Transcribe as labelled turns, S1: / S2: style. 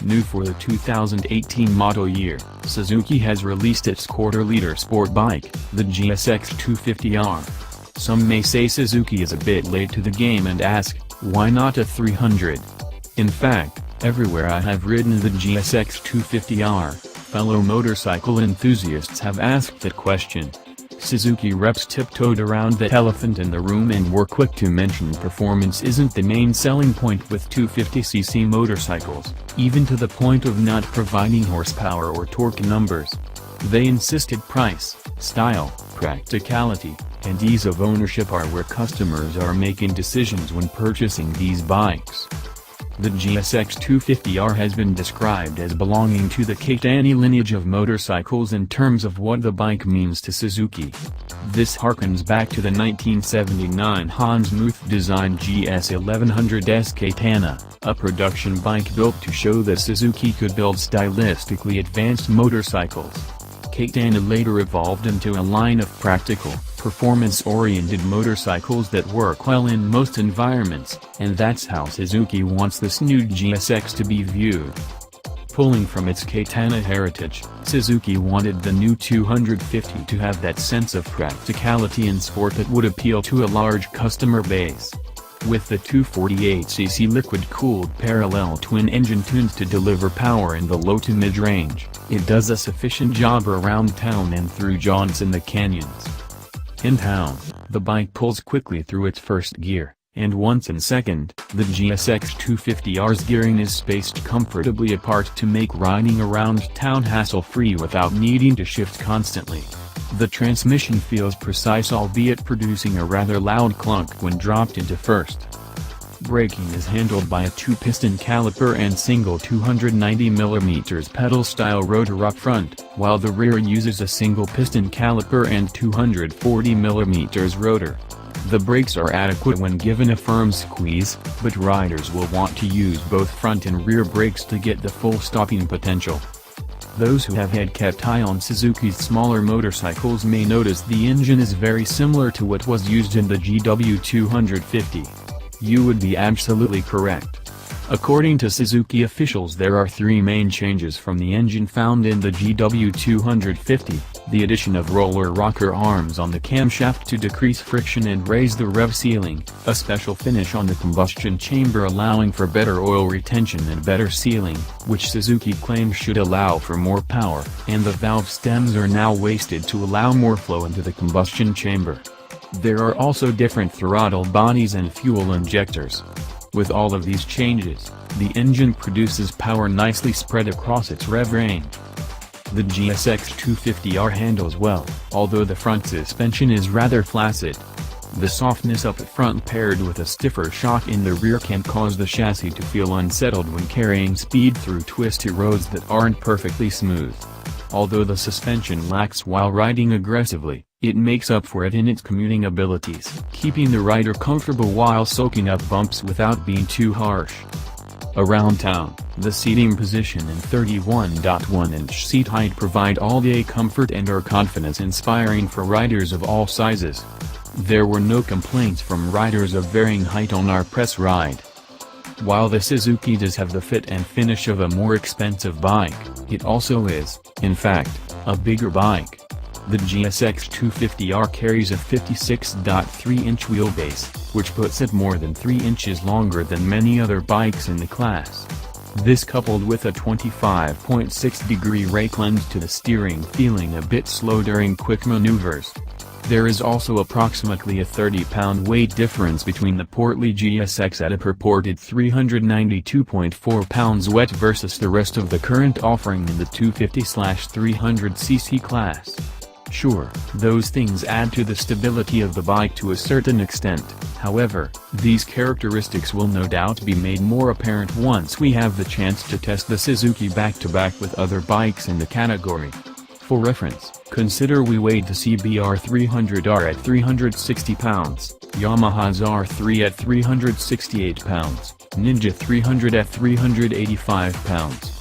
S1: New for the 2018 model year, Suzuki has released its quarter-liter sport bike, the GSX250R. Some may say Suzuki is a bit late to the game and ask, why not a 300? In fact, everywhere I have ridden the GSX250R, fellow motorcycle enthusiasts have asked that question. Suzuki reps tiptoed around that elephant in the room and were quick to mention performance isn't the main selling point with 250cc motorcycles, even to the point of not providing horsepower or torque numbers. They insisted price, style, practicality, and ease of ownership are where customers are making decisions when purchasing these bikes. The GSX250R has been described as belonging to the Katana lineage of motorcycles in terms of what the bike means to Suzuki. This harkens back to the 1979 Hans Muth-designed GS1100S Katana, a production bike built to show that Suzuki could build stylistically advanced motorcycles. Katana later evolved into a line of practical, performance-oriented motorcycles that work well in most environments, and that's how Suzuki wants this new GSX to be viewed. Pulling from its Katana heritage, Suzuki wanted the new 250 to have that sense of practicality and sport that would appeal to a large customer base. With the 248cc liquid-cooled parallel twin engine tuned to deliver power in the low to mid-range, it does a sufficient job around town and through jaunts in the canyons. In town, the bike pulls quickly through its first gear, and once in second, the GSX250R's gearing is spaced comfortably apart to make riding around town hassle-free without needing to shift constantly. The transmission feels precise, albeit producing a rather loud clunk when dropped into first. Braking is handled by a 2-piston caliper and single 290mm pedal-style rotor up front, while the rear uses a single-piston caliper and 240mm rotor. The brakes are adequate when given a firm squeeze, but riders will want to use both front and rear brakes to get the full stopping potential. Those who have had kept eye on Suzuki's smaller motorcycles may notice the engine is very similar to what was used in the GW250. You would be absolutely correct. According to Suzuki officials, there are three main changes from the engine found in the GW250, the addition of roller rocker arms on the camshaft to decrease friction and raise the rev ceiling, a special finish on the combustion chamber allowing for better oil retention and better sealing, which Suzuki claims should allow for more power, and the valve stems are now wasted to allow more flow into the combustion chamber. There are also different throttle bodies and fuel injectors. With all of these changes, the engine produces power nicely spread across its rev range. The GSX250R handles well, although the front suspension is rather flaccid. The softness up front paired with a stiffer shock in the rear can cause the chassis to feel unsettled when carrying speed through twisty roads that aren't perfectly smooth. Although the suspension lacks while riding aggressively, it makes up for it in its commuting abilities, keeping the rider comfortable while soaking up bumps without being too harsh. Around town, the seating position and 31.1-inch seat height provide all-day comfort and are confidence-inspiring for riders of all sizes. There were no complaints from riders of varying height on our press ride. While the Suzuki does have the fit and finish of a more expensive bike, it also is, in fact, a bigger bike. The GSX250R carries a 56.3-inch wheelbase, which puts it more than 3 inches longer than many other bikes in the class. This coupled with a 25.6-degree rake lends to the steering feeling a bit slow during quick maneuvers. There is also approximately a 30-pound weight difference between the portly GSX at a purported 392.4 pounds wet versus the rest of the current offering in the 250/300cc class. Sure, those things add to the stability of the bike to a certain extent, however, these characteristics will no doubt be made more apparent once we have the chance to test the Suzuki back-to-back with other bikes in the category. For reference, consider we weighed the CBR 300R at 360 pounds, Yamaha's R3 at 368 pounds, Ninja 300 at 385 pounds.